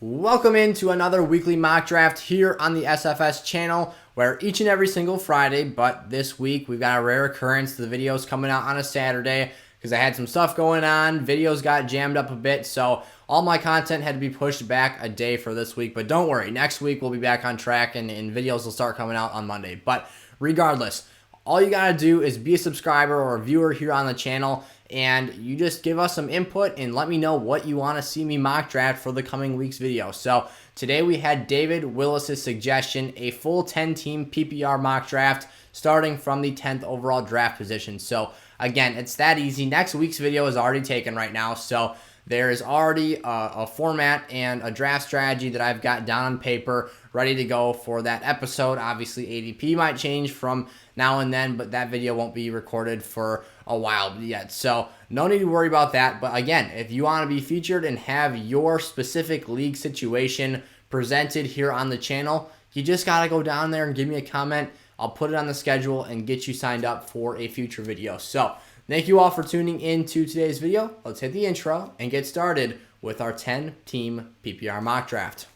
Welcome into another weekly mock draft here on the SFS channel, where each and every single Friday, but this week we've got a rare occurrence. The video's coming out on a Saturday because I had some stuff going on. Videos got jammed up a bit, so all my content had to be pushed back a day for this week. But don't worry, next week we'll be back on track and videos will start coming out on Monday. But regardless, all you gotta do is be a subscriber or a viewer here on the channel, and you just give us some input and let me know what you want to see me mock draft for the coming week's video. So today we had David Willis's suggestion, a full 10-team PPR mock draft starting from the 10th overall draft position. So again, it's that easy. Next week's video is already taken right now, so there is already a format and a draft strategy that I've got down on paper ready to go for that episode. Obviously, ADP might change from now and then, but that video won't be recorded for a while yet. So no need to worry about that. But again, if you want to be featured and have your specific league situation presented here on the channel, you just got to go down there and give me a comment. I'll put it on the schedule and get you signed up for a future video. So thank you all for tuning in to today's video. Let's hit the intro and get started with our 10-team PPR mock draft.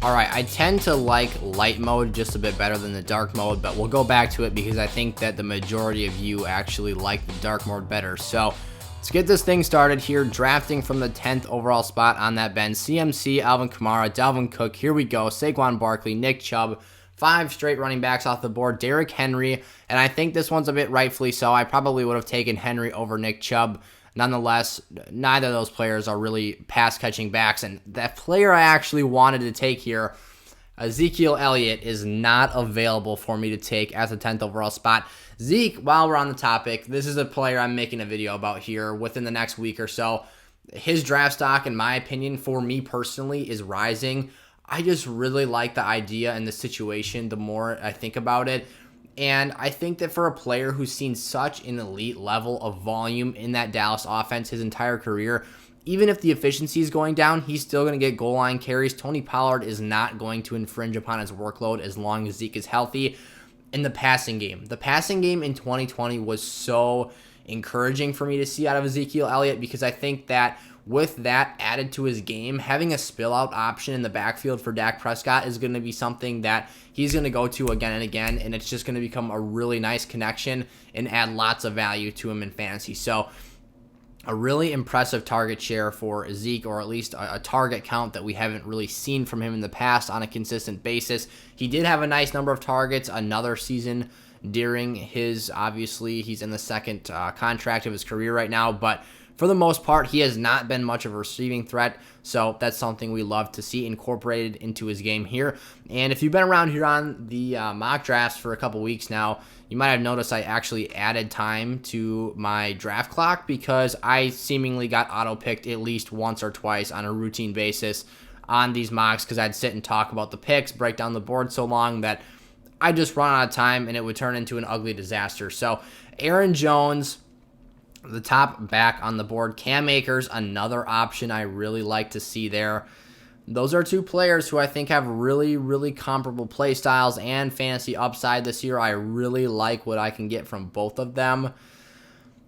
Alright, I tend to like light mode just a bit better than the dark mode, but we'll go back to it because I think that the majority of you actually like the dark mode better. So let's get this thing started here, drafting from the 10th overall spot on that bench. CMC, Alvin Kamara, Dalvin Cook, here we go, Saquon Barkley, Nick Chubb, 5 straight running backs off the board, Derrick Henry, and I think this one's a bit rightfully so. I probably would have taken Henry over Nick Chubb. Nonetheless, neither of those players are really pass-catching backs, and that player I actually wanted to take here, Ezekiel Elliott, is not available for me to take at the 10th overall spot. Zeke, while we're on the topic, this is a player I'm making a video about here within the next week or so. His draft stock, in my opinion, for me personally, is rising. I just really like the idea and the situation the more I think about it. And I think that for a player who's seen such an elite level of volume in that Dallas offense his entire career, even if the efficiency is going down, he's still going to get goal line carries. Tony Pollard is not going to infringe upon his workload as long as Zeke is healthy. In the passing game in 2020 was so encouraging for me to see out of Ezekiel Elliott, because I think that with that added to his game, having a spill out option in the backfield for Dak Prescott is going to be something that he's going to go to again and again, and it's just going to become a really nice connection and add lots of value to him in fantasy. So a really impressive target share for Zeke, or at least a target count that we haven't really seen from him in the past on a consistent basis. He did have a nice number of targets another season during his, obviously he's in the second contract of his career right now, but for the most part, he has not been much of a receiving threat, so that's something we love to see incorporated into his game here. And if you've been around here on the mock drafts for a couple weeks now, you might have noticed I actually added time to my draft clock because I seemingly got auto-picked at least once or twice on a routine basis on these mocks, because I'd sit and talk about the picks, break down the board so long that I'd just run out of time and it would turn into an ugly disaster. So Aaron Jones, the top back on the board. Cam Akers, another option I really like to see there. Those are two players who I think have really, really comparable play styles and fantasy upside this year. I really like what I can get from both of them.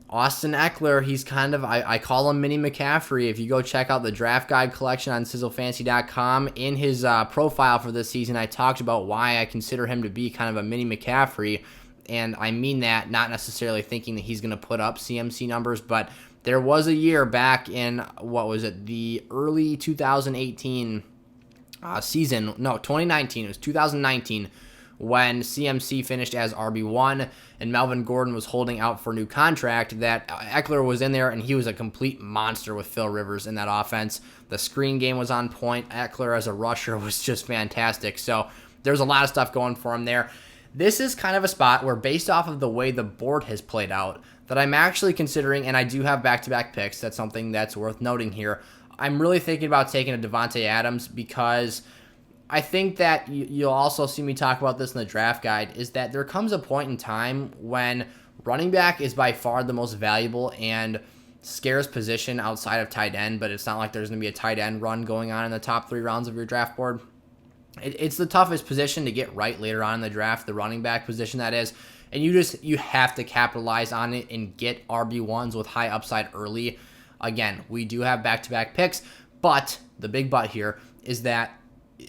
Austin Eckler, he's kind of, I call him Mini McCaffrey. If you go check out the draft guide collection on sizzlefantasy.com, in his profile for this season, I talked about why I consider him to be kind of a Mini McCaffrey. And I mean that not necessarily thinking that he's going to put up CMC numbers, but there was a year back in, what was it, the early 2018 season, no, 2019, it was 2019, when CMC finished as RB1 and Melvin Gordon was holding out for a new contract, that Eckler was in there and he was a complete monster with Phil Rivers in that offense. The screen game was on point. Eckler as a rusher was just fantastic. So there's a lot of stuff going for him there. This is kind of a spot where, based off of the way the board has played out, that I'm actually considering, and I do have back-to-back picks, that's something that's worth noting here. I'm really thinking about taking a Devontae Adams, because I think that you'll also see me talk about this in the draft guide, is that there comes a point in time when running back is by far the most valuable and scarce position outside of tight end, but it's not like there's going to be a tight end run going on in the top 3 rounds of your draft board. It's the toughest position to get right later on in the draft, the running back position that is. And you have to capitalize on it and get RB1s with high upside early. Again, we do have back-to-back picks, but the big but here is that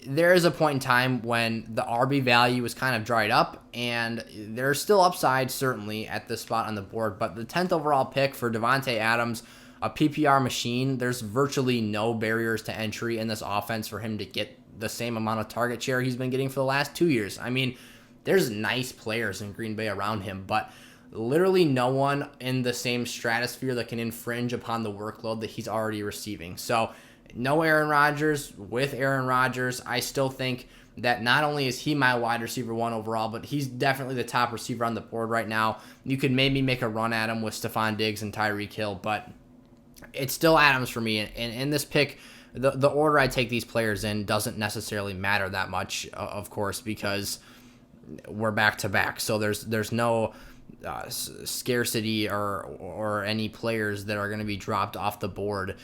there is a point in time when the RB value is kind of dried up, and there's still upside, certainly, at this spot on the board. But the 10th overall pick for Davante Adams, a PPR machine, there's virtually no barriers to entry in this offense for him to get the same amount of target share he's been getting for the last 2 years. I mean, there's nice players in Green Bay around him, but literally no one in the same stratosphere that can infringe upon the workload that he's already receiving. So no Aaron Rodgers. With Aaron Rodgers, I still think that not only is he my wide receiver 1 overall, but he's definitely the top receiver on the board right now. You could maybe make a run at him with Stephon Diggs and Tyreek Hill, but it's still Adams for me. And in this pick, the order I take these players in doesn't necessarily matter that much, of course, because we're back to back. So there's no scarcity or any players that are going to be dropped off the board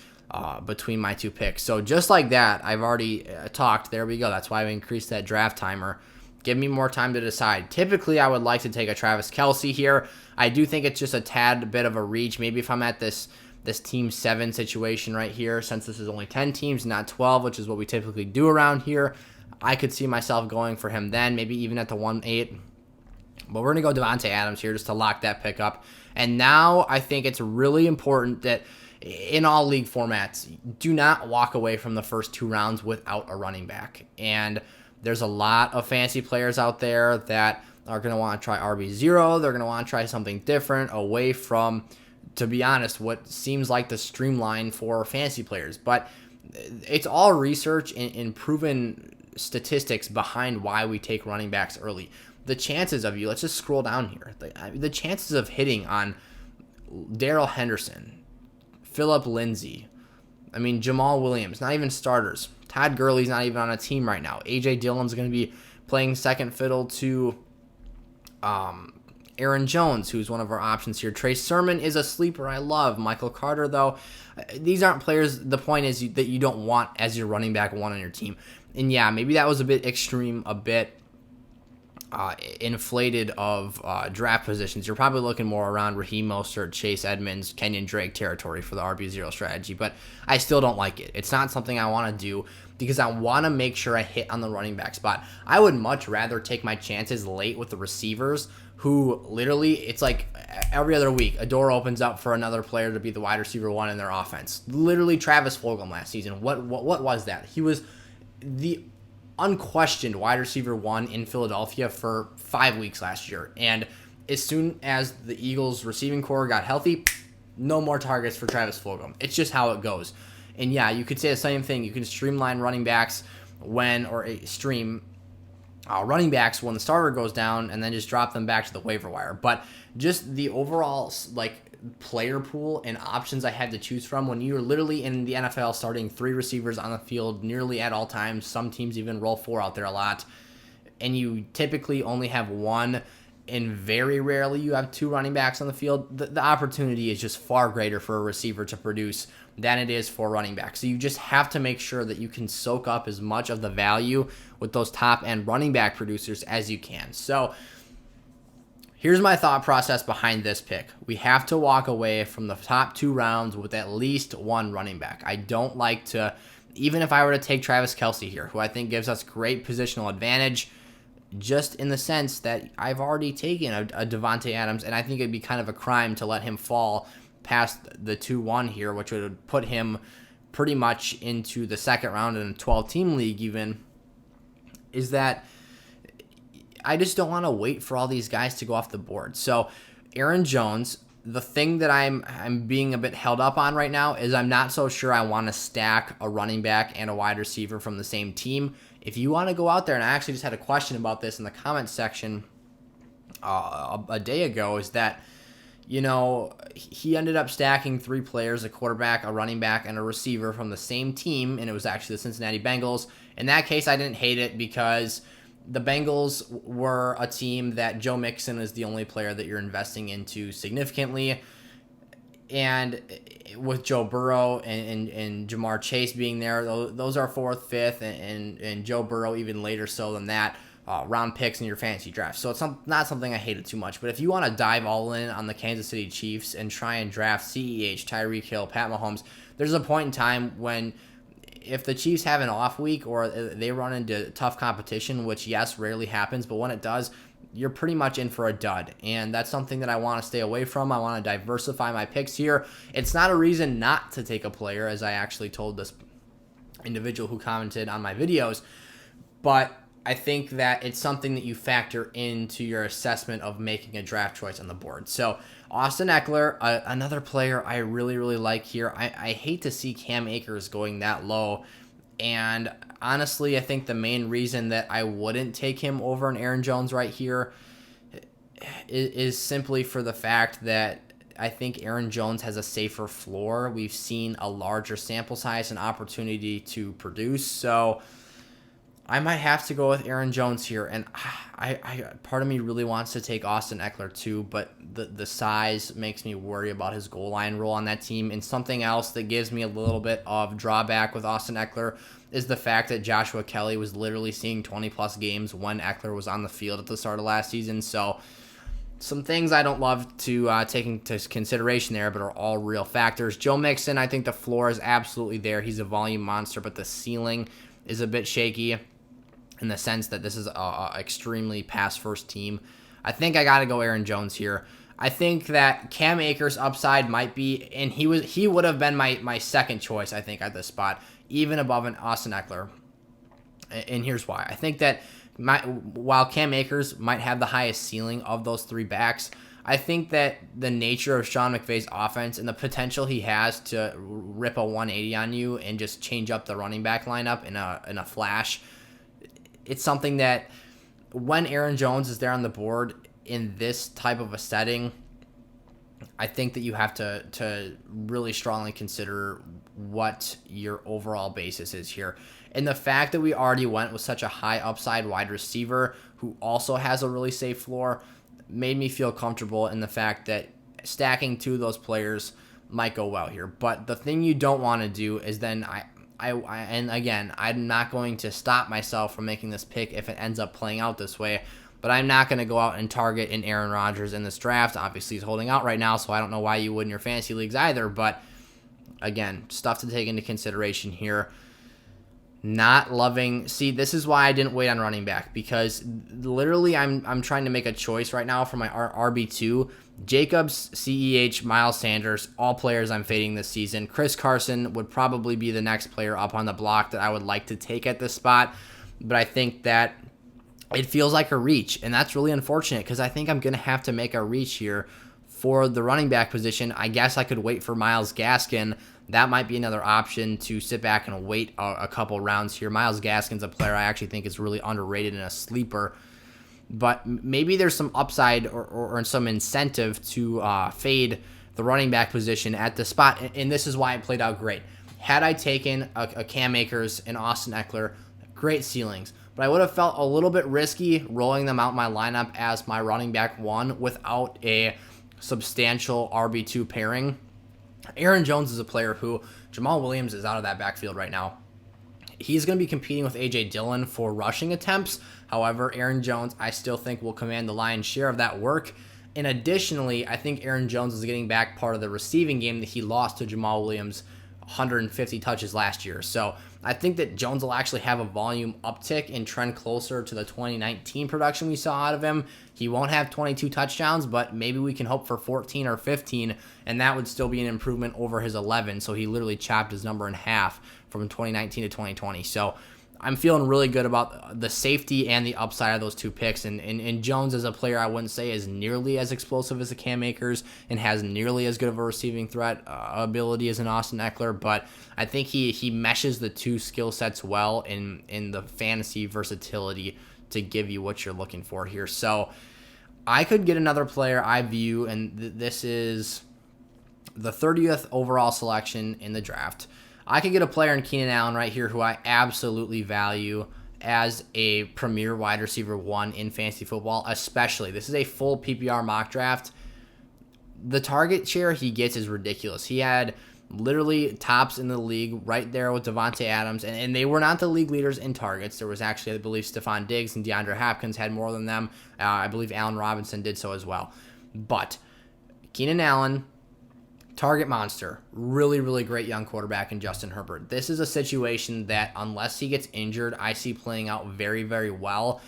between my 2 picks. So just like that, I've already talked. There we go. That's why I increased that draft timer. Give me more time to decide. Typically, I would like to take a Travis Kelce here. I do think it's just a tad bit of a reach. Maybe if I'm at this team 7 situation right here, since this is only 10 teams, not 12, which is what we typically do around here, I could see myself going for him then, maybe even at the 1-8. But we're going to go Davante Adams here just to lock that pick up. And now I think it's really important that in all league formats, do not walk away from the first 2 rounds without a running back. And there's a lot of fancy players out there that are going to want to try RB0. They're going to want to try something different away from, to be honest, what seems like the streamline for fantasy players. But it's all research and proven statistics behind why we take running backs early. The chances of you, let's just scroll down here. The chances of hitting on Darrell Henderson, Phillip Lindsay, Jamal Williams, not even starters. Todd Gurley's not even on a team right now. A.J. Dillon's going to be playing second fiddle to Aaron Jones, who's one of our options here. Trey Sermon is a sleeper I love. Michael Carter, though, these aren't players. The point is that you don't want as your running back 1 on your team. And yeah, maybe that was a bit extreme, a bit inflated of draft positions. You're probably looking more around Raheem Mostert, Chase Edmonds, Kenyon Drake territory for the RB0 strategy, but I still don't like it. It's not something I want to do because I want to make sure I hit on the running back spot. I would much rather take my chances late with the receivers who literally, it's like every other week, a door opens up for another player to be the wide receiver 1 in their offense. Literally Travis Fulgham last season. What was that? He was the unquestioned wide receiver 1 in Philadelphia for 5 weeks last year. And as soon as the Eagles receiving core got healthy, no more targets for Travis Fulgham. It's just how it goes. And yeah, you could say the same thing. You can streamline running backs running backs when the starter goes down and then just drop them back to the waiver wire. But just the overall player pool and options I had to choose from when you're literally in the NFL starting 3 receivers on the field nearly at all times. Some teams even roll 4 out there a lot. And you typically only have 1, and very rarely you have 2 running backs on the field. The opportunity is just far greater for a receiver to produce than it is for running back. So you just have to make sure that you can soak up as much of the value with those top end running back producers as you can. So here's my thought process behind this pick. We have to walk away from the top 2 rounds with at least 1 running back. I don't like to, even if I were to take Travis Kelce here, who I think gives us great positional advantage, just in the sense that I've already taken a Davante Adams, and I think it'd be kind of a crime to let him fall past the 2-1 here, which would put him pretty much into the second round in a 12-team league even, is that I just don't want to wait for all these guys to go off the board. So Aaron Jones, the thing that I'm being a bit held up on right now is I'm not so sure I want to stack a running back and a wide receiver from the same team. If you want to go out there, and I actually just had a question about this in the comments section a day ago, is that, he ended up stacking 3 players, a quarterback, a running back, and a receiver from the same team, and it was actually the Cincinnati Bengals. In that case, I didn't hate it because the Bengals were a team that Joe Mixon is the only player that you're investing into significantly. And with Joe Burrow and Jamar Chase being there, those are 4th, 5th, and Joe Burrow even later so than that, round picks in your fantasy draft. So it's not something I hated too much. But if you want to dive all in on the Kansas City Chiefs and try and draft CEH, Tyreek Hill, Pat Mahomes, there's a point in time when if the Chiefs have an off week or they run into tough competition, which, yes, rarely happens, but when it does, you're pretty much in for a dud. And that's something that I want to stay away from. I want to diversify my picks here. It's not a reason not to take a player, as I actually told this individual who commented on my videos, but I think that it's something that you factor into your assessment of making a draft choice on the board. So Austin Eckler, another player I really, really like here. I hate to see Cam Akers going that low. And honestly, I think the main reason that I wouldn't take him over an Aaron Jones right here is simply for the fact that I think Aaron Jones has a safer floor. We've seen a larger sample size and opportunity to produce. So I might have to go with Aaron Jones here, and I part of me really wants to take Austin Eckler too, but the size makes me worry about his goal line role on that team. And something else that gives me a little bit of drawback with Austin Eckler is the fact that Joshua Kelly was literally seeing 20-plus games when Eckler was on the field at the start of last season. So some things I don't love to take into consideration there, but are all real factors. Joe Mixon, I think the floor is absolutely there. He's a volume monster, but the ceiling is a bit shaky in the sense that this is a extremely pass-first team. I think I got to go Aaron Jones here. I think that Cam Akers' upside might be, and he would have been my second choice, I think, at this spot, even above an Austin Eckler. And here's why. I think that while Cam Akers might have the highest ceiling of those three backs, I think that the nature of Sean McVay's offense and the potential he has to rip a 180 on you and just change up the running back lineup in a flash, it's something that when Aaron Jones is there on the board in this type of a setting, I think that you have to really strongly consider what your overall basis is here. And the fact that we already went with such a high upside wide receiver who also has a really safe floor made me feel comfortable in the fact that stacking two of those players might go well here. But the thing you don't want to do is then and again, I'm not going to stop myself from making this pick if it ends up playing out this way, but I'm not going to go out and target an Aaron Rodgers in this draft. Obviously, he's holding out right now, so I don't know why you would in your fantasy leagues either, but again, stuff to take into consideration here. Not loving. See, this is why I didn't wait on running back, because literally I'm trying to make a choice right now for my RB2. Jacobs, CEH, Miles Sanders, all players I'm fading this season. Chris Carson would probably be the next player up on the block that I would like to take at this spot, but I think that it feels like a reach, and that's really unfortunate because I think I'm going to have to make a reach here for the running back position. I guess I could wait for Myles Gaskin. That might be another option to sit back and wait a couple rounds here. Myles Gaskin's a player I actually think is really underrated and a sleeper, but maybe there's some upside or some incentive to fade the running back position at the spot, and this is why it played out great. Had I taken a Cam Akers and Austin Eckler, great ceilings, but I would have felt a little bit risky rolling them out my lineup as my running back one without a substantial RB2 pairing. Aaron Jones is a player who, Jamal Williams is out of that backfield right now. He's going to be competing with A.J. Dillon for rushing attempts. However, Aaron Jones, I still think, will command the lion's share of that work. And additionally, I think Aaron Jones is getting back part of the receiving game that he lost to Jamal Williams 150 touches last year. So I think that Jones will actually have a volume uptick and trend closer to the 2019 production we saw out of him. He won't have 22 touchdowns, but maybe we can hope for 14 or 15, and that would still be an improvement over his 11. So he literally chopped his number in half from 2019 to 2020. So I'm feeling really good about the safety and the upside of those two picks. And Jones as a player, I wouldn't say is nearly as explosive as a Cam Akers and has nearly as good of a receiving threat ability as an Austin Eckler. But I think he meshes the two skill sets well in the fantasy versatility to give you what you're looking for here. So I could get another player I view, and this is the 30th overall selection in the draft. I could get a player in Keenan Allen right here who I absolutely value as a premier wide receiver one in fantasy football, especially. This is a full PPR mock draft. the target share he gets is ridiculous. He had literally tops in the league right there with Devontae Adams, and they were not the league leaders in targets. There was actually, I believe, Stephon Diggs and DeAndre Hopkins had more than them. I believe Allen Robinson did so as well. But Keenan Allen, target monster, really, really great young quarterback in Justin Herbert. This is a situation that unless he gets injured, I see playing out very, very well.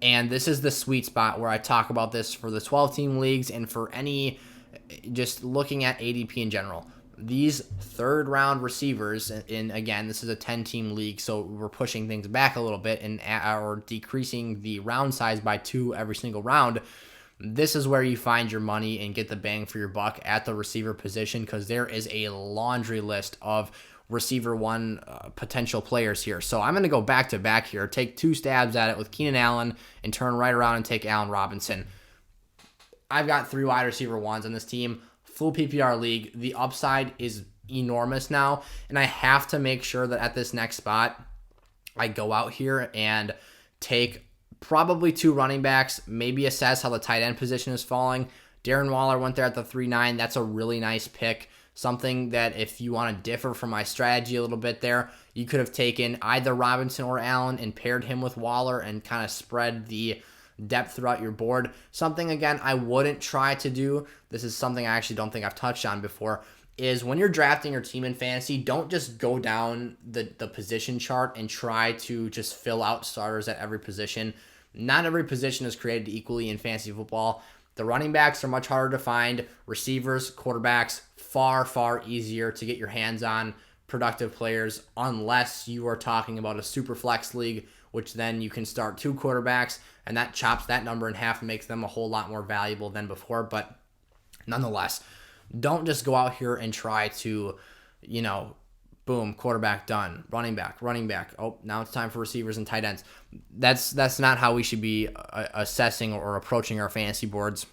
And this is the sweet spot where I talk about this for the 12-team leagues and for any, just looking at ADP in general. These third-round receivers, and again, this is a 10-team league, so we're pushing things back a little bit and or decreasing the round size by 2 every single round. This is where you find your money and get the bang for your buck at the receiver position, because there is a laundry list of receiver one potential players here. So I'm going to go back to back here, take 2 stabs at it with Keenan Allen, and turn right around and take Allen Robinson. I've got 3 wide receiver ones on this team. Full PPR league. The upside is enormous now, and I have to make sure that at this next spot, I go out here and take probably 2 running backs, maybe assess how the tight end position is falling. Darren Waller went there at the 3-9. That's a really nice pick. Something that if you want to differ from my strategy a little bit there, you could have taken either Robinson or Allen and paired him with Waller and kind of spread the depth throughout your board. Something, again, I wouldn't try to do. This is something I actually don't think I've touched on before, is when you're drafting your team in fantasy, don't just go down the position chart and try to just fill out starters at every position. Not every position is created equally in fantasy football. The running backs are much harder to find. Receivers, quarterbacks, far, far easier to get your hands on productive players, unless you are talking about a super flex league, which then you can start 2 quarterbacks, and that chops that number in half and makes them a whole lot more valuable than before. But nonetheless, don't just go out here and try to, boom, quarterback done, running back. Oh, now it's time for receivers and tight ends. That's not how we should be assessing or approaching our fantasy boards.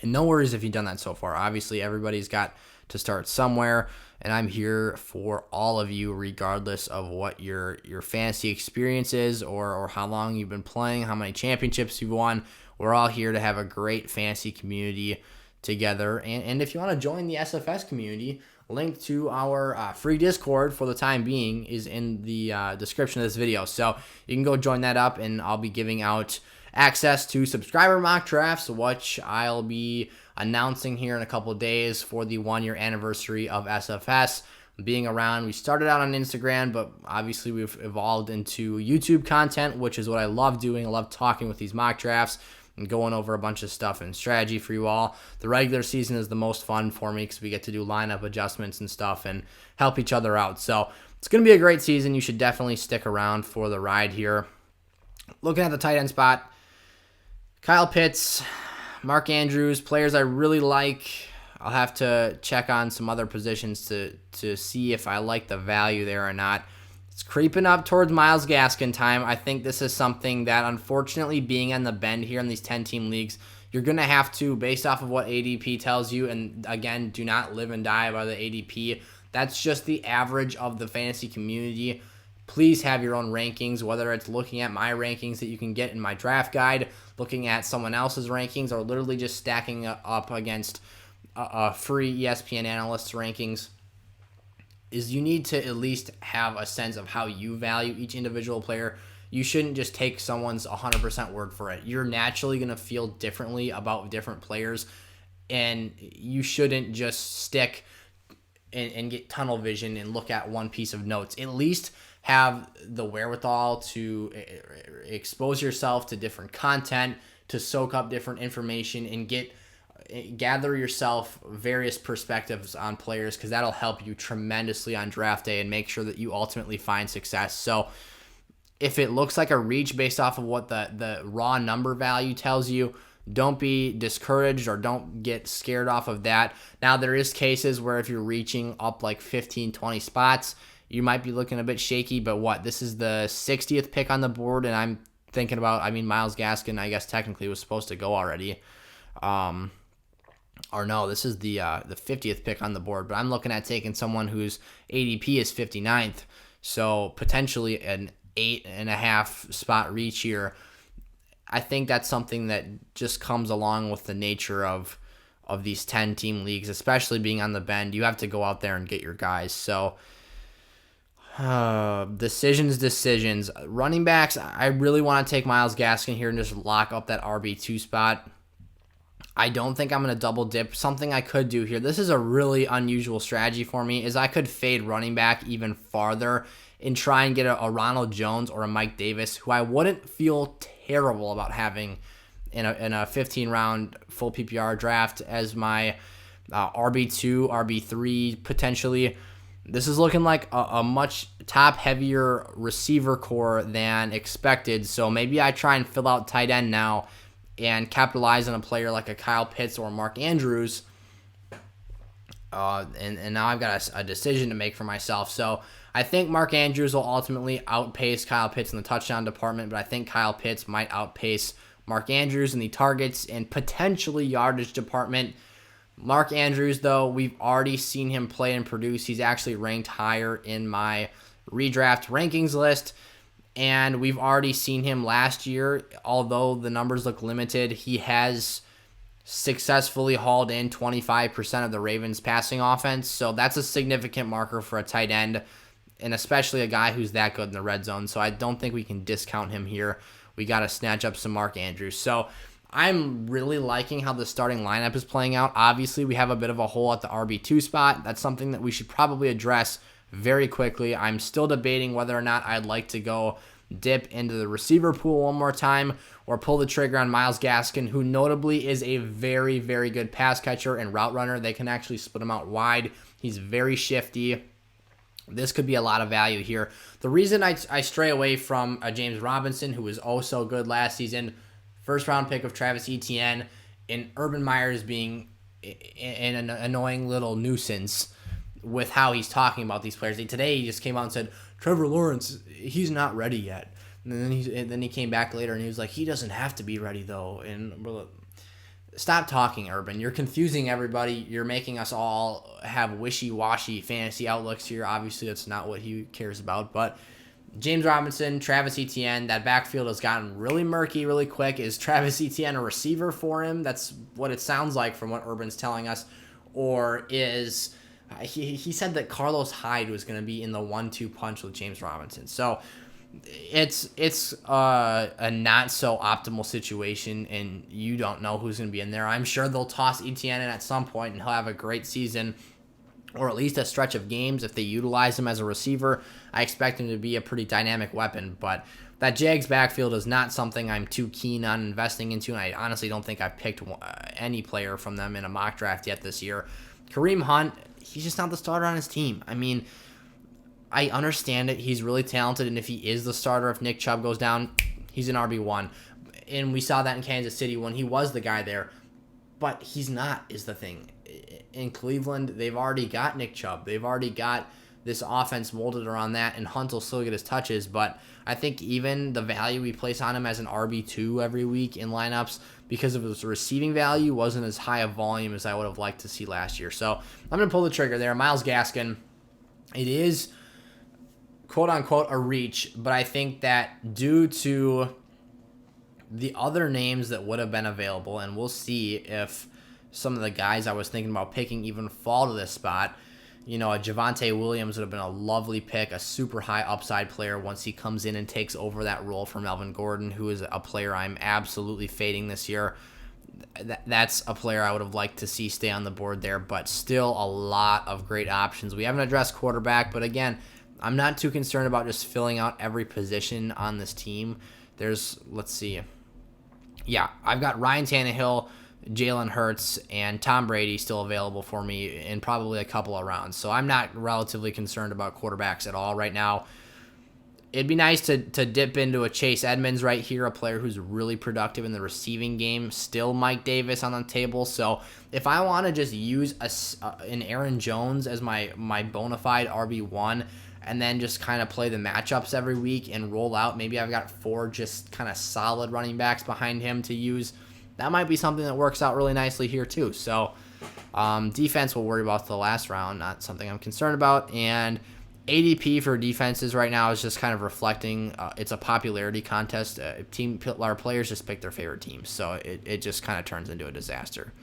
And no worries if you've done that so far. Obviously, everybody's got to start somewhere, and I'm here for all of you, regardless of what your fantasy experience is or how long you've been playing, how many championships you've won. We're all here to have a great fantasy community together. And if you want to join the SFS community, link to our free Discord for the time being is in the description of this video. So you can go join that up, and I'll be giving out access to subscriber mock drafts, which I'll be announcing here in a couple of days for the 1-year anniversary of SFS being around. We started out on Instagram, but obviously we've evolved into YouTube content, which is what I love doing. I love talking with these mock drafts and going over a bunch of stuff and strategy for you all. The regular season is the most fun for me because we get to do lineup adjustments and stuff and help each other out. So it's going to be a great season. You should definitely stick around for the ride here. Looking at the tight end spot, Kyle Pitts, Mark Andrews, players I really like. I'll have to check on some other positions to see if I like the value there or not. It's creeping up towards Myles Gaskin time. I think this is something that, unfortunately, being on the bend here in these 10-team leagues, you're going to have to, based off of what ADP tells you, and again, do not live and die by the ADP. That's just the average of the fantasy community. Please have your own rankings, whether it's looking at my rankings that you can get in my draft guide, looking at someone else's rankings, or literally just stacking up against a free ESPN analyst's rankings. Is you need to at least have a sense of how you value each individual player. You shouldn't just take someone's 100% word for it. You're naturally going to feel differently about different players, and you shouldn't just stick and get tunnel vision and look at one piece of notes. At least have the wherewithal to expose yourself to different content, to soak up different information, and gather yourself various perspectives on players, because that'll help you tremendously on draft day and make sure that you ultimately find success. So if it looks like a reach based off of what the raw number value tells you, don't be discouraged or don't get scared off of that. Now, there is cases where if you're reaching up like 15, 20 spots, you might be looking a bit shaky, but this is the 60th pick on the board, and I'm thinking about, Myles Gaskin, I guess technically was supposed to go already. Or no, this is the 50th pick on the board, but I'm looking at taking someone whose ADP is 59th, so potentially an 8.5 spot reach here. I think that's something that just comes along with the nature of of these 10-team leagues, especially being on the bend. You have to go out there and get your guys. So decisions. Running backs, I really want to take Myles Gaskin here and just lock up that RB2 spot. I don't think I'm going to double dip. Something I could do here, this is a really unusual strategy for me, is I could fade running back even farther and try and get a Ronald Jones or a Mike Davis, who I wouldn't feel terrible about having in a 15-round full PPR draft as my RB2, RB3 potentially. This is looking like a much top-heavier receiver core than expected, so maybe I try and fill out tight end now and capitalize on a player like a Kyle Pitts or Mark Andrews. And now I've got a decision to make for myself. So I think Mark Andrews will ultimately outpace Kyle Pitts in the touchdown department, but I think Kyle Pitts might outpace Mark Andrews in the targets and potentially yardage department. Mark Andrews, though, we've already seen him play and produce. He's actually ranked higher in my redraft rankings list, and we've already seen him last year. Although the numbers look limited, he has successfully hauled in 25% of the Ravens' passing offense, so that's a significant marker for a tight end, and especially a guy who's that good in the red zone, so I don't think we can discount him here. We got to snatch up some Mark Andrews. So I'm really liking how the starting lineup is playing out. Obviously, we have a bit of a hole at the RB2 spot. That's something that we should probably address very quickly. I'm still debating whether or not I'd like to go dip into the receiver pool one more time or pull the trigger on Myles Gaskin, who notably is a very, very good pass catcher and route runner. They can actually split him out wide. He's very shifty. This could be a lot of value here. The reason I stray away from James Robinson, who was oh so good last season, first-round pick of Travis Etienne, and Urban Meyers being an annoying little nuisance with how he's talking about these players. Today he just came out and said, Trevor Lawrence, he's not ready yet. And then he came back later and he was like, he doesn't have to be ready though. And stop talking, Urban. You're confusing everybody. You're making us all have wishy-washy fantasy outlooks here. Obviously, that's not what he cares about. But James Robinson, Travis Etienne, that backfield has gotten really murky really quick. Is Travis Etienne a receiver for him? That's what it sounds like from what Urban's telling us. Or is... He said that Carlos Hyde was going to be in the 1-2 punch with James Robinson. So it's a not so optimal situation, and you don't know who's going to be in there. I'm sure they'll toss Etienne in at some point, and he'll have a great season, or at least a stretch of games if they utilize him as a receiver. I expect him to be a pretty dynamic weapon, but that Jags backfield is not something I'm too keen on investing into, and I honestly don't think I've picked any player from them in a mock draft yet this year. Kareem Hunt, he's just not the starter on his team. I mean, I understand it. He's really talented, and if he is the starter, if Nick Chubb goes down, he's an RB1. And we saw that in Kansas City when he was the guy there. But he's not, is the thing. In Cleveland, they've already got Nick Chubb. They've already got this offense molded around that, and Hunt will still get his touches. But I think even the value we place on him as an RB2 every week in lineups, because of his receiving value, wasn't as high a volume as I would have liked to see last year. So I'm going to pull the trigger there. Myles Gaskin, it is, quote-unquote, a reach, but I think that due to the other names that would have been available, and we'll see if some of the guys I was thinking about picking even fall to this spot. You know, a Javonte Williams would have been a lovely pick, a super high upside player once he comes in and takes over that role for Melvin Gordon, who is a player I'm absolutely fading this year. That's a player I would have liked to see stay on the board there, but still a lot of great options. We haven't addressed quarterback, but again, I'm not too concerned about just filling out every position on this team. Let's see. Yeah, I've got Ryan Tannehill, Jalen Hurts, and Tom Brady still available for me in probably a couple of rounds. So I'm not relatively concerned about quarterbacks at all right now. It'd be nice to dip into a Chase Edmonds right here, a player who's really productive in the receiving game. Still Mike Davis on the table. So if I want to just use an Aaron Jones as my bona fide RB1 and then just kind of play the matchups every week and roll out, maybe I've got 4 just kind of solid running backs behind him to use, that might be something that works out really nicely here too. So defense we'll worry about the last round, not something I'm concerned about. And ADP for defenses right now is just kind of reflecting it's a popularity contest. Our players just pick their favorite teams, so it just kind of turns into a disaster.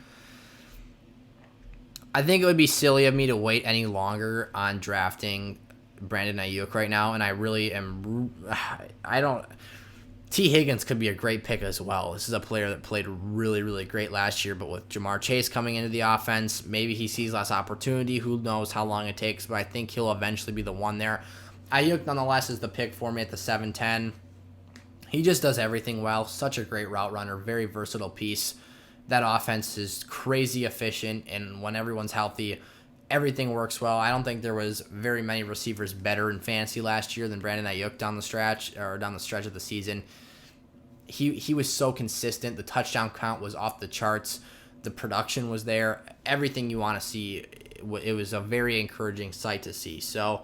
I think it would be silly of me to wait any longer on drafting Brandon Ayuk right now, and I really am. I don't. T. Higgins could be a great pick as well. This is a player that played really, really great last year, but with Jamar Chase coming into the offense, maybe he sees less opportunity. Who knows how long it takes, but I think he'll eventually be the one there. Ayuk, nonetheless, is the pick for me at the 7-10. He just does everything well. Such a great route runner, very versatile piece. That offense is crazy efficient, and when everyone's healthy, everything works well. I don't think there was very many receivers better in fantasy last year than Brandon Ayuk down the stretch of the season. He was so consistent. The touchdown count was off the charts. The production was there. Everything you want to see. It was a very encouraging sight to see. So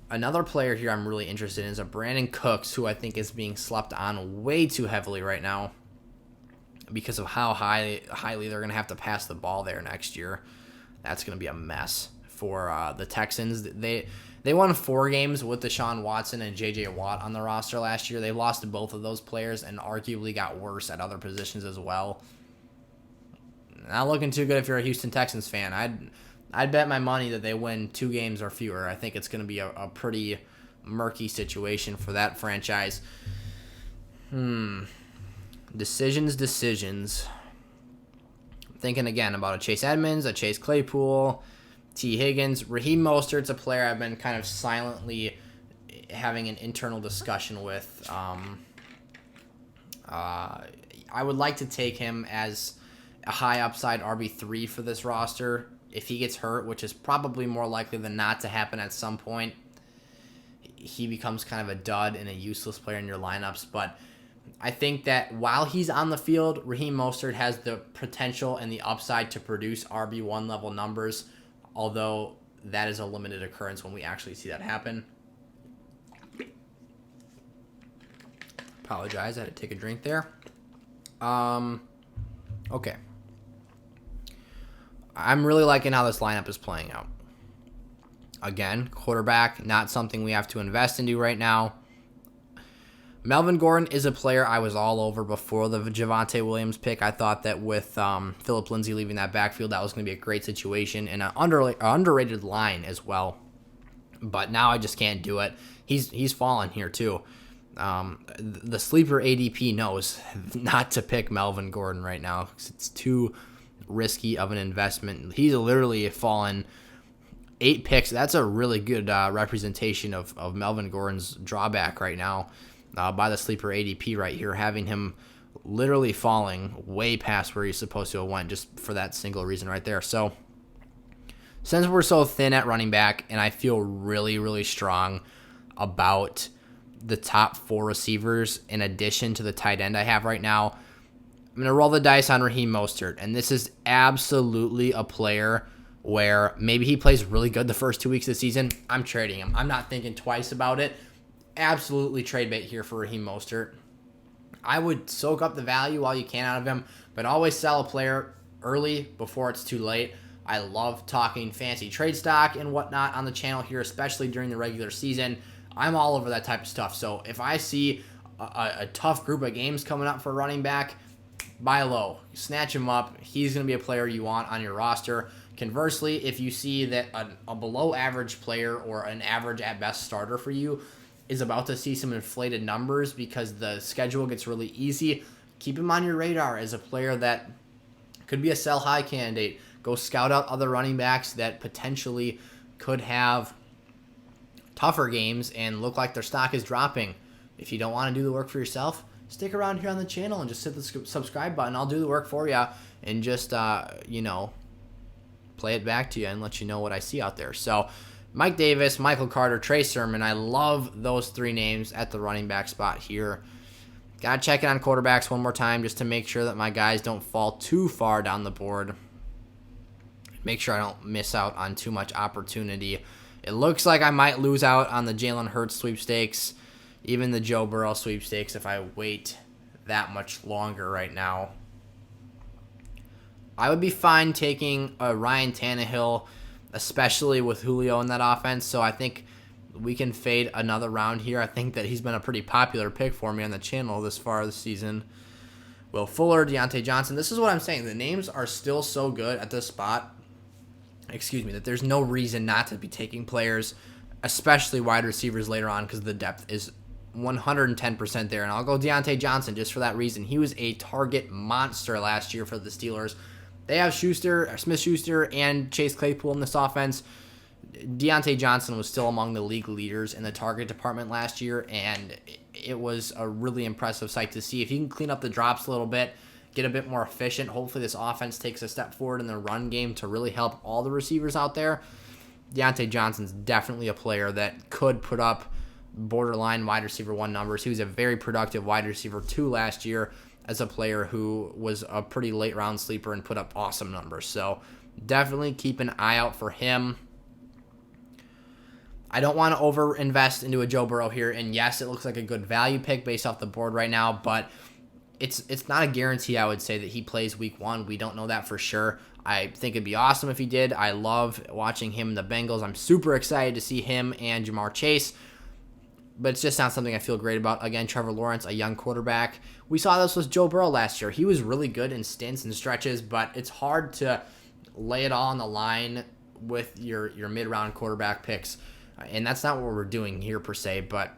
another player here I'm really interested in is a Brandon Cooks, who I think is being slept on way too heavily right now because of how highly they're going to have to pass the ball there next year. That's going to be a mess for the Texans. They won 4 games with Deshaun Watson and J.J. Watt on the roster last year. They lost to both of those players and arguably got worse at other positions as well. Not looking too good if you're a Houston Texans fan. I'd bet my money that they win 2 games or fewer. I think it's going to be a pretty murky situation for that franchise. Decisions. Thinking again about a Chase Edmonds, a Chase Claypool, T. Higgins. Raheem Mostert's a player I've been kind of silently having an internal discussion with. I would like to take him as a high upside RB3 for this roster. If he gets hurt, which is probably more likely than not to happen at some point, he becomes kind of a dud and a useless player in your lineups. But I think that while he's on the field, Raheem Mostert has the potential and the upside to produce RB1 level numbers, although that is a limited occurrence when we actually see that happen. Apologize, I had to take a drink there. Okay. I'm really liking how this lineup is playing out. Again, quarterback, not something we have to invest into right now. Melvin Gordon is a player I was all over before the Javonte Williams pick. I thought that with Phillip Lindsay leaving that backfield, that was going to be a great situation and an underrated line as well. But now I just can't do it. He's fallen here too. The sleeper ADP knows not to pick Melvin Gordon right now because it's too risky of an investment. He's literally fallen 8 picks. That's a really good representation of Melvin Gordon's drawback right now. By the sleeper ADP right here, having him literally falling way past where he's supposed to have went just for that single reason right there. So since we're so thin at running back, and I feel really, really strong about the top 4 receivers in addition to the tight end I have right now, I'm going to roll the dice on Raheem Mostert. And this is absolutely a player where maybe he plays really good the first 2 weeks of the season. I'm trading him. I'm not thinking twice about it. Absolutely trade bait here for Raheem Mostert. I would soak up the value while you can out of him, but always sell a player early before it's too late. I love talking fancy trade stock and whatnot on the channel here, especially during the regular season. I'm all over that type of stuff. So if I see a tough group of games coming up for a running back, buy low. Snatch him up. He's going to be a player you want on your roster. Conversely, if you see that a below average player or an average at best starter for you is about to see some inflated numbers because the schedule gets really easy, keep him on your radar as a player that could be a sell high candidate. Go scout out other running backs that potentially could have tougher games and look like their stock is dropping. If you don't want to do the work for yourself, stick around here on the channel and just hit the subscribe button. I'll do the work for you and just, play it back to you and let you know what I see out there. So Mike Davis, Michael Carter, Trey Sermon. I love those 3 names at the running back spot here. Got to check in on quarterbacks one more time just to make sure that my guys don't fall too far down the board. Make sure I don't miss out on too much opportunity. It looks like I might lose out on the Jalen Hurts sweepstakes, even the Joe Burrow sweepstakes if I wait that much longer right now. I would be fine taking a Ryan Tannehill, especially with Julio in that offense. So I think we can fade another round here. I think that he's been a pretty popular pick for me on the channel this far this season. Will Fuller, Deontay Johnson. This is what I'm saying. The names are still so good at this spot that there's no reason not to be taking players, especially wide receivers later on, because the depth is 110% there. And I'll go Deontay Johnson just for that reason. He was a target monster last year for the Steelers. They have Smith-Schuster and Chase Claypool in this offense. Deontay Johnson was still among the league leaders in the target department last year, and it was a really impressive sight to see. If he can clean up the drops a little bit, get a bit more efficient, hopefully this offense takes a step forward in the run game to really help all the receivers out there. Deontay Johnson's definitely a player that could put up borderline wide receiver 1 numbers. He was a very productive wide receiver 2 last year as a player who was a pretty late round sleeper and put up awesome numbers. So definitely keep an eye out for him. I don't want to over-invest into a Joe Burrow here, and yes, it looks like a good value pick based off the board right now, but it's not a guarantee, I would say, that he plays week 1. We don't know that for sure. I think it'd be awesome if he did. I love watching him in the Bengals. I'm super excited to see him and Jamar Chase, but it's just not something I feel great about. Again, Trevor Lawrence, a young quarterback. We saw this with Joe Burrow last year. He was really good in stints and stretches, but it's hard to lay it all on the line with your mid-round quarterback picks. And that's not what we're doing here per se, but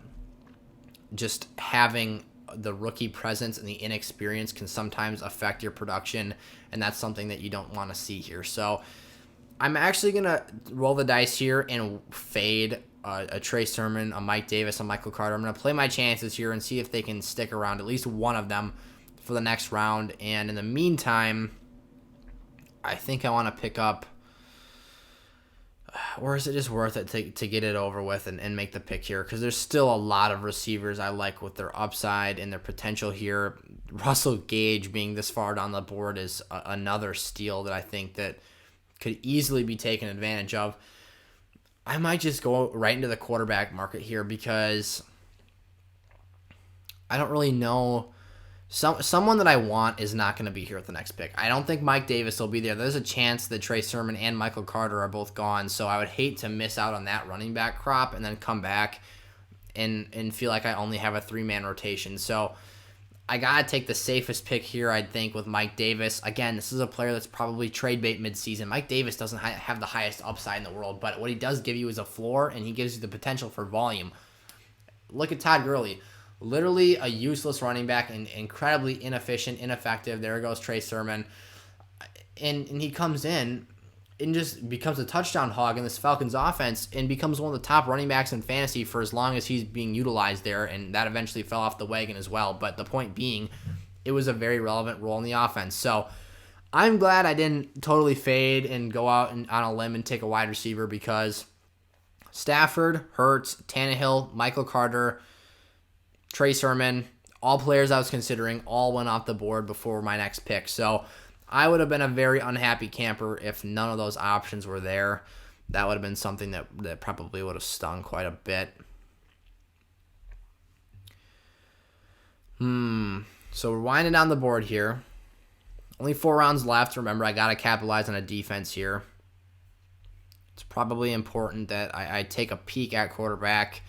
just having the rookie presence and the inexperience can sometimes affect your production, and that's something that you don't want to see here. So I'm actually going to roll the dice here and fade a Trey Sermon, a Mike Davis, a Michael Carter. I'm going to play my chances here and see if they can stick around, at least one of them, for the next round. And in the meantime, I think I want to pick up, or is it just worth it to get it over with and make the pick here? Because there's still a lot of receivers I like with their upside and their potential here. Russell Gage being this far down the board is another steal that I think that could easily be taken advantage of. I might just go right into the quarterback market here because I don't really know. Someone that I want is not going to be here at the next pick. I don't think Mike Davis will be there. There's a chance that Trey Sermon and Michael Carter are both gone, so I would hate to miss out on that running back crop and then come back and feel like I only have a 3-man rotation. So I got to take the safest pick here, I think, with Mike Davis. Again, this is a player that's probably trade bait midseason. Mike Davis doesn't have the highest upside in the world, but what he does give you is a floor, and he gives you the potential for volume. Look at Todd Gurley. Literally a useless running back and incredibly inefficient, ineffective. There goes Trey Sermon. And he comes in and just becomes a touchdown hog in this Falcons offense and becomes one of the top running backs in fantasy for as long as he's being utilized there, and that eventually fell off the wagon as well. But the point being, it was a very relevant role in the offense. So I'm glad I didn't totally fade and go out on a limb and take a wide receiver, because Stafford, Hurts, Tannehill, Michael Carter, Trey Sermon, all players I was considering, all went off the board before my next pick. So I would have been a very unhappy camper if none of those options were there. That would have been something that probably would have stung quite a bit. So we're winding down the board here. Only 4 rounds left. Remember, I got to capitalize on a defense here. It's probably important that I take a peek at quarterback.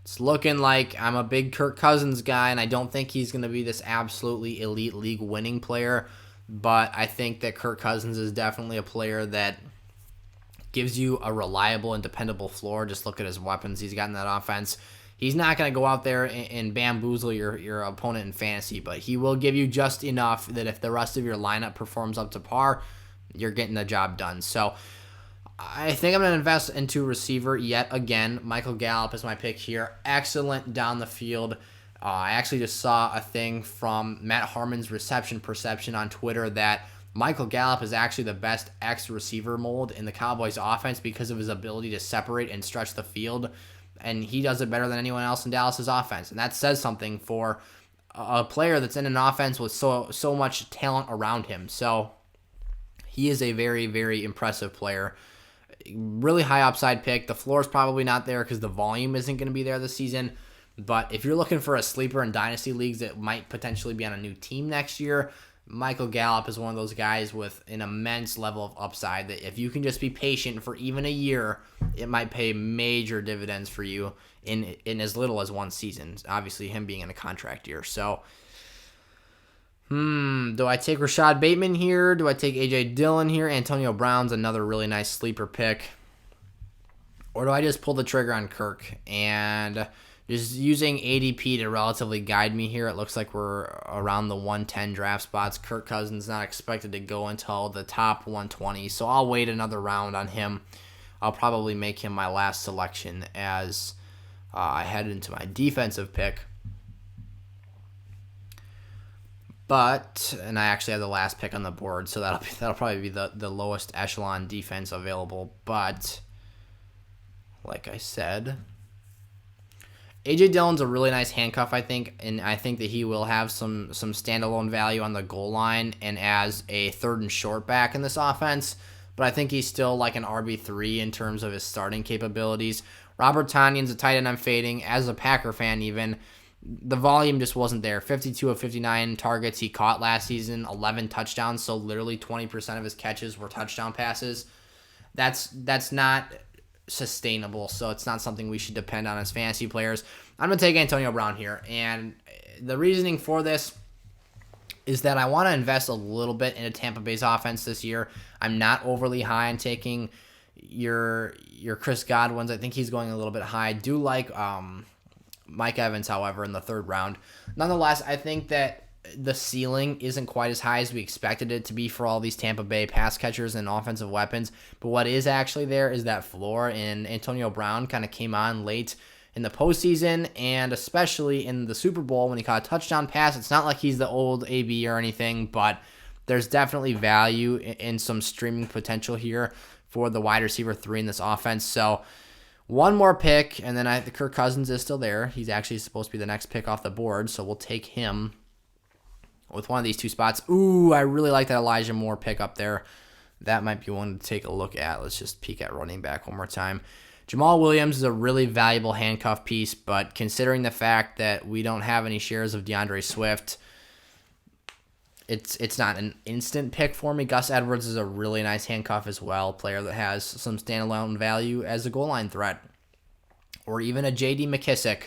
It's looking like I'm a big Kirk Cousins guy, and I don't think he's going to be this absolutely elite league-winning player, but I think that Kirk Cousins is definitely a player that gives you a reliable and dependable floor. Just look at his weapons he's got in that offense. He's not going to go out there and bamboozle your opponent in fantasy, but he will give you just enough that if the rest of your lineup performs up to par, you're getting the job done. So I think I'm going to invest into receiver yet again. Michael Gallup is my pick here. Excellent down the field. I actually just saw a thing from Matt Harmon's Reception Perception on Twitter that Michael Gallup is actually the best X receiver mold in the Cowboys offense because of his ability to separate and stretch the field, and he does it better than anyone else in Dallas's offense. And that says something for a player that's in an offense with so much talent around him. So he is a very, very impressive player. Really high upside pick. The floor is probably not there because the volume isn't going to be there this season. But if you're looking for a sleeper in Dynasty leagues that might potentially be on a new team next year, Michael Gallup is one of those guys with an immense level of upside that if you can just be patient for even a year, it might pay major dividends for you in as little as one season. Obviously, him being in a contract year. So, Do I take Rashad Bateman here? Do I take A.J. Dillon here? Antonio Brown's another really nice sleeper pick. Or do I just pull the trigger on Kirk and just using ADP to relatively guide me here? It looks like we're around the 110 draft spots. Kirk Cousins not expected to go until the top 120, so I'll wait another round on him. I'll probably make him my last selection as I head into my defensive pick. And I actually have the last pick on the board, so that'll probably be the lowest echelon defense available. But like I said, A.J. Dillon's a really nice handcuff, I think, and I think that he will have some standalone value on the goal line and as a third and short back in this offense. But I think he's still like an RB3 in terms of his starting capabilities. Robert Tonyan's a tight end I'm fading. As a Packer fan even, the volume just wasn't there. 52 of 59 targets he caught last season, 11 touchdowns, so literally 20% of his catches were touchdown passes. That's not sustainable, so it's not something we should depend on as fantasy players. I'm going to take Antonio Brown here, and the reasoning for this is that I want to invest a little bit in a Tampa Bay's offense this year. I'm not overly high on taking your Chris Godwins. I think he's going a little bit high. I do like Mike Evans, however, in the third round. Nonetheless, I think that the ceiling isn't quite as high as we expected it to be for all these Tampa Bay pass catchers and offensive weapons. But what is actually there is that floor, and Antonio Brown kind of came on late in the postseason, and especially in the Super Bowl when he caught a touchdown pass. It's not like he's the old AB or anything, but there's definitely value in some streaming potential here for the wide receiver 3 in this offense. So one more pick, and then the Kirk Cousins is still there. He's actually supposed to be the next pick off the board, so we'll take him with one of these two spots. Ooh, I really like that Elijah Moore pick up there. That might be one to take a look at. Let's just peek at running back one more time. Jamal Williams is a really valuable handcuff piece, but considering the fact that we don't have any shares of DeAndre Swift, it's not an instant pick for me. Gus Edwards is a really nice handcuff as well, player that has some standalone value as a goal line threat. Or even a J.D. McKissick,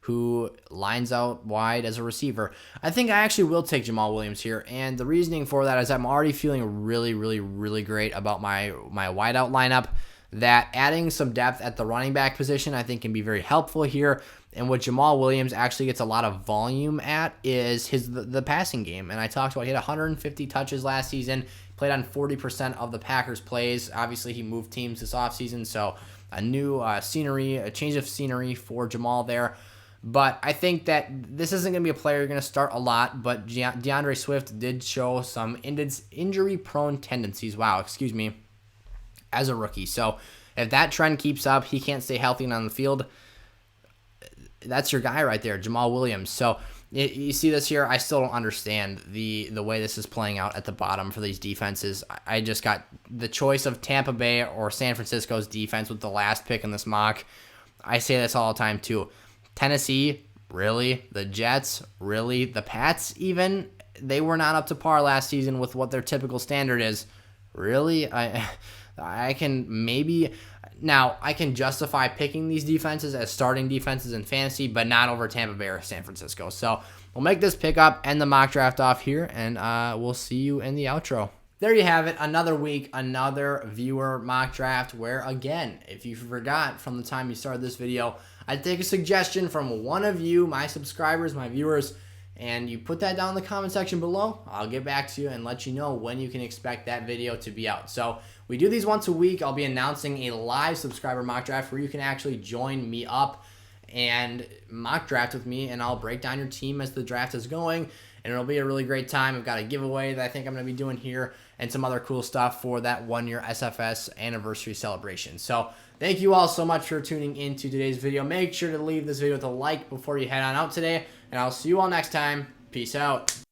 who lines out wide as a receiver. I think I actually will take Jamal Williams here, and the reasoning for that is I'm already feeling really, really, really great about my wideout lineup, that adding some depth at the running back position I think can be very helpful here. And what Jamal Williams actually gets a lot of volume at is the passing game. And I talked about he had 150 touches last season, played on 40% of the Packers' plays. Obviously, he moved teams this offseason, so a new scenery, a change of scenery for Jamal there. But I think that this isn't going to be a player you're going to start a lot, but DeAndre Swift did show some injury-prone tendencies, as a rookie. So if that trend keeps up, he can't stay healthy and on the field, that's your guy right there, Jamal Williams. So you see this here, I still don't understand the way this is playing out at the bottom for these defenses. I just got the choice of Tampa Bay or San Francisco's defense with the last pick in this mock. I say this all the time too. Tennessee, really? The Jets, really? The Pats even? They were not up to par last season with what their typical standard is. Really? I can justify picking these defenses as starting defenses in fantasy, but not over Tampa Bay or San Francisco. So we'll make this pick up and the mock draft off here, and we'll see you in the outro. There you have it. Another week, another viewer mock draft where, again, if you forgot from the time you started this video, I'd take a suggestion from one of you, my subscribers, my viewers, and you put that down in the comment section below. I'll get back to you and let you know when you can expect that video to be out. So we do these once a week. I'll be announcing a live subscriber mock draft where you can actually join me up and mock draft with me, and I'll break down your team as the draft is going, and it'll be a really great time. I've got a giveaway that I think I'm going to be doing here and some other cool stuff for that 1-year SFS anniversary celebration. So thank you all so much for tuning into today's video. Make sure to leave this video with a like before you head on out today, and I'll see you all next time. Peace out.